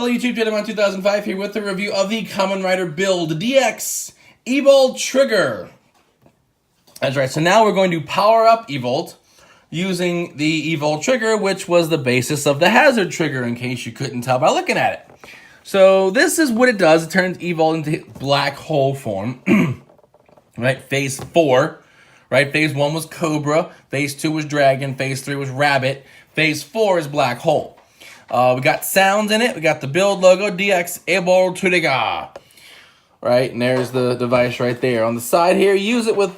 Hello YouTube, Gentleman 2005 here with a review of the Kamen Rider build DX Evol Trigger. That's right, so now we're going to power up Evol using the Evol Trigger, which was the basis of the Hazard Trigger, in case you couldn't tell by looking at it. So this is what it does. It turns Evol into black hole form. Right, phase 4. Right, phase 1 was Cobra, phase 2 was Dragon, phase 3 was Rabbit, phase 4 is Black Hole. We got sounds in it. We got the build logo, DX Evol Trigger. Right, and there's the device right there. On the side here, use it with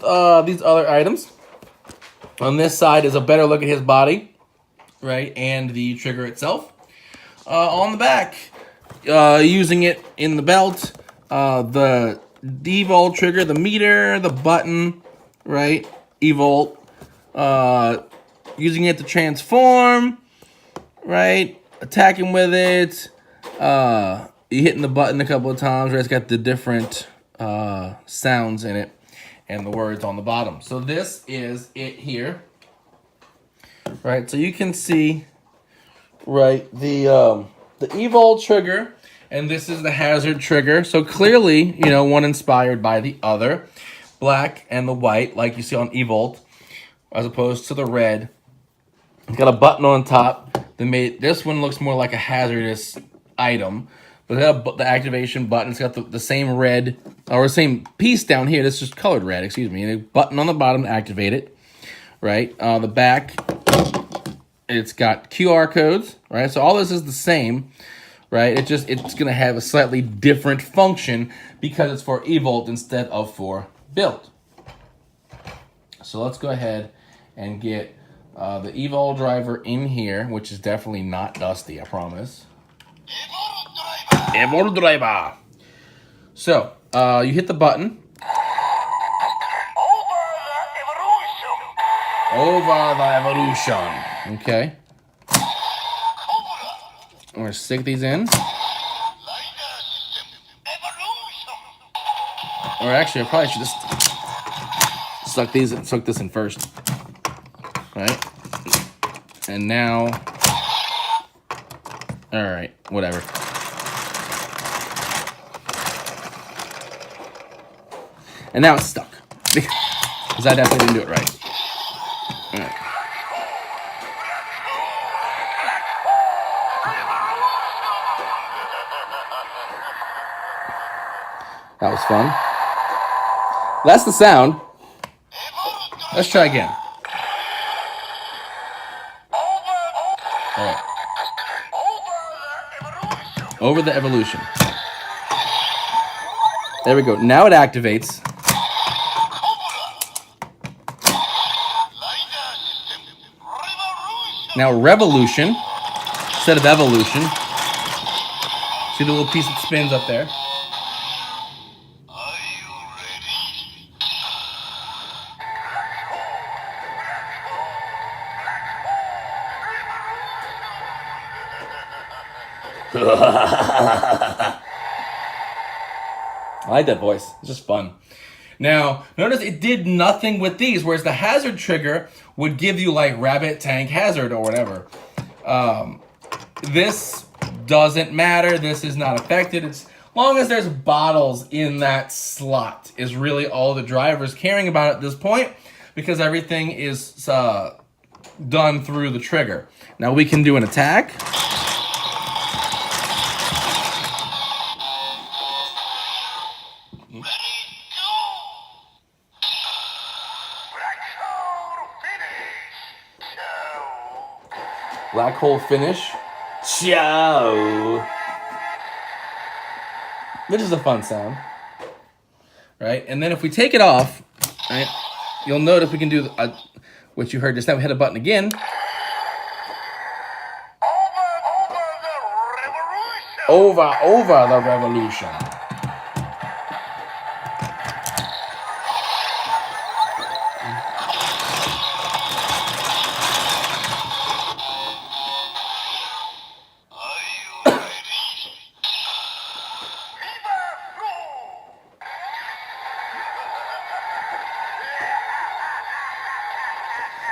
these other items. On this side is a better look at his body, right, and the trigger itself. On the back, using it in the belt, the Evol trigger, the meter, the button, right, Evol, using it to transform, right, attacking with it, you hitting the button a couple of times, right, it's got the different sounds in it, and the words on the bottom. So this is it here, right, so you can see, right, the Evol trigger, and this is the Hazard trigger, so clearly, you know, one inspired by the other. Black and the white, like you see on Evol, as opposed to the red. It's got a button on top that made this one looks more like a hazardous item, but it's got the activation button. It's got the same red, or the same piece down here. This is just colored red, excuse me. And a button on the bottom to activate it, right? The back, it's got QR codes, right? So all this is the same, right? It's gonna have a slightly different function because it's for Evol instead of for build. So let's go ahead and get the Evol driver in here, which is definitely not dusty, I promise. Evol driver. So you hit the button. Over the evolution. Okay. I'm gonna stick these in. Or actually, I probably should just suck this in first. Right? And now, all right, whatever. And now it's stuck. Because I definitely didn't do it right. All right. That was fun. That's the sound. Let's try again. All right. Over the evolution. There we go. Now it activates. Now revolution instead of evolution. See the little piece that spins up there? I like that voice. It's just fun. Now, notice it did nothing with these, whereas the Hazard trigger would give you like Rabbit, Tank, Hazard, or whatever. This doesn't matter. This is not affected. As long as there's bottles in that slot is really all the driver's caring about at this point, because everything is done through the trigger. Now we can do an attack. Black hole finish. Ciao. Which is a fun sound. Right? And then if we take it off, right, you'll notice we can do what you heard just now. We hit a button again. Over the revolution.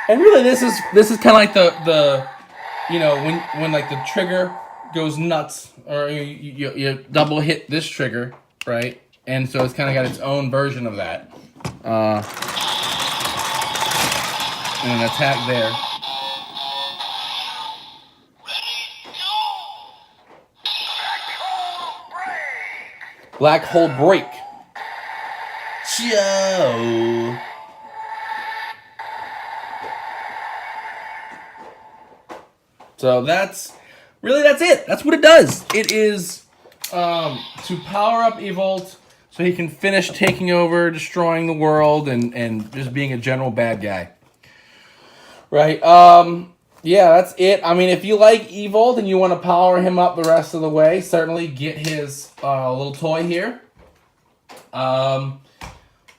And really, this is kind of like the you know, when like the trigger goes nuts, or you double hit this trigger, right? And so it's kind of got its own version of that. And an attack there. Black hole break. Joe. So that's it. That's what it does. It is to power up Evol so he can finish taking over, destroying the world, and just being a general bad guy. Right. Yeah, that's it. I mean, if you like Evol and you want to power him up the rest of the way, certainly get his little toy here.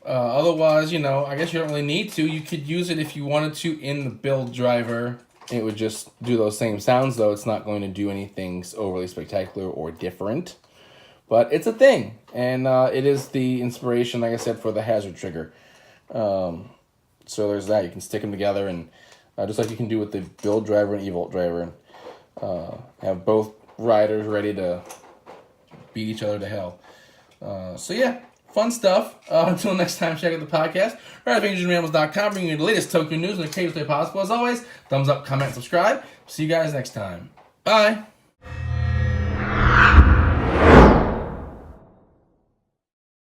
Otherwise, I guess you don't really need to. You could use it if you wanted to in the build driver. It would just do those same sounds, though. It's not going to do anything overly spectacular or different. But it's a thing. And it is the inspiration, like I said, for the hazard trigger. So there's that. You can stick them together and just like you can do with the build driver and Evol driver. Have both riders ready to beat each other to hell. So yeah, fun stuff. Until next time, check out the podcast. RadFingersRambles.com, bringing you the latest Tokyo news in the craziest way possible. As always, thumbs up, comment, subscribe. See you guys next time. Bye.